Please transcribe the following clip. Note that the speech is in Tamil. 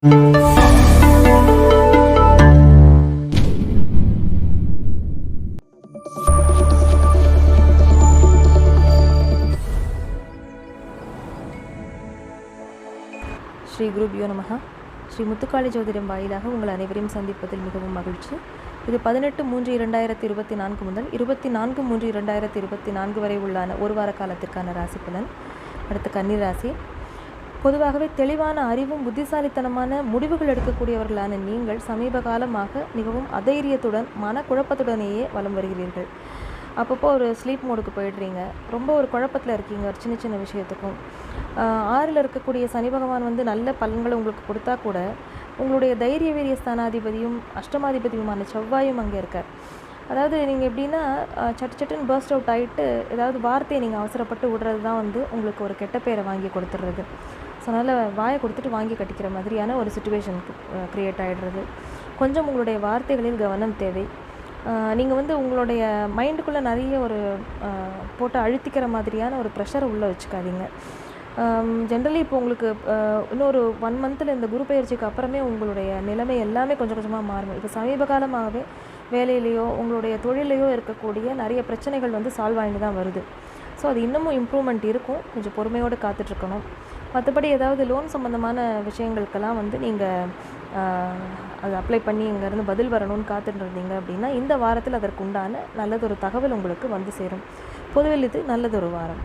ஸ்ரீ குருபியோ நமஹ. ஸ்ரீ முத்துக்காளி ஜோதிடம் வாயிலாக உங்கள் அனைவரையும் சந்திப்பதில் மிகவும் மகிழ்ச்சி. இது 18/3/2024 முதல் 24/3/2024 வரை உள்ளான ஒரு வார காலத்திற்கான ராசி பலன். அடுத்து கன்னி ராசி. பொதுவாகவே தெளிவான அறிவும் புத்திசாலித்தனமான முடிவுகள் எடுக்கக்கூடியவர்களான நீங்கள் சமீப காலமாக மிகவும் அதைரியத்துடன் மனக்குழப்பத்துடனேயே வலம் வருகிறீர்கள். அப்பப்போ ஒரு ஸ்லீப் மோடுக்கு போயிடுறீங்க. ரொம்ப ஒரு குழப்பத்தில் இருக்கீங்க ஒரு சின்ன சின்ன விஷயத்துக்கும். 6ல் இருக்கக்கூடிய சனி பகவான் நல்ல பலன்களை உங்களுக்கு கொடுத்தா கூட உங்களுடைய தைரிய வீரிய ஸ்தானாதிபதியும் அஷ்டமாதிபதியுமான செவ்வாயும் அங்கே இருக்கார். அதாவது நீங்கள் எப்படின்னா சட்டுன்னு பர்ஸ்ட் அவுட் ஆகிட்டு ஏதாவது வார்த்தையை நீங்கள் அவசரப்பட்டு விடுறது தான் உங்களுக்கு ஒரு கெட்ட பேரை வாங்கி கொடுத்துட்றது. ஸோ அதனால் வாயை கொடுத்துட்டு வாங்கி கட்டிக்கிற மாதிரியான ஒரு சுச்சுவேஷனுக்கு க்ரியேட் ஆகிடுறது. கொஞ்சம் உங்களுடைய வார்த்தைகளில் கவனம் தேவை. நீங்கள் உங்களுடைய மைண்டுக்குள்ளே நிறைய ஒரு போட்டு அழுத்திக்கிற மாதிரியான ஒரு ப்ரெஷரை உள்ளே வச்சுக்காதீங்க. ஜென்ரலி இப்போ உங்களுக்கு இன்னொரு 1 மந்தில் இந்த குரு பயிற்சிக்கு அப்புறமே உங்களுடைய நிலைமை எல்லாமே கொஞ்சம் கொஞ்சமாக மாறும். இப்போ சமீப காலமாகவே வேலையிலையோ உங்களுடைய தொழிலையோ இருக்கக்கூடிய நிறைய பிரச்சனைகள் சால்வ் ஆகிட்டு தான் வருது. ஸோ அது இன்னமும் இம்ப்ரூவ்மெண்ட் இருக்கும். கொஞ்சம் பொறுமையோடு காத்துட்ருக்கணும். மற்றபடி ஏதாவது லோன் சம்மந்தமான விஷயங்களுக்கெல்லாம் நீங்கள் அதை அப்ளை பண்ணி இங்கேருந்து பதில் வரணும்னு காத்துட்டு அப்படின்னா இந்த வாரத்தில் அதற்கு உண்டான நல்லதொரு தகவல் உங்களுக்கு சேரும். பொதுவில் இது நல்லதொரு வாரம்.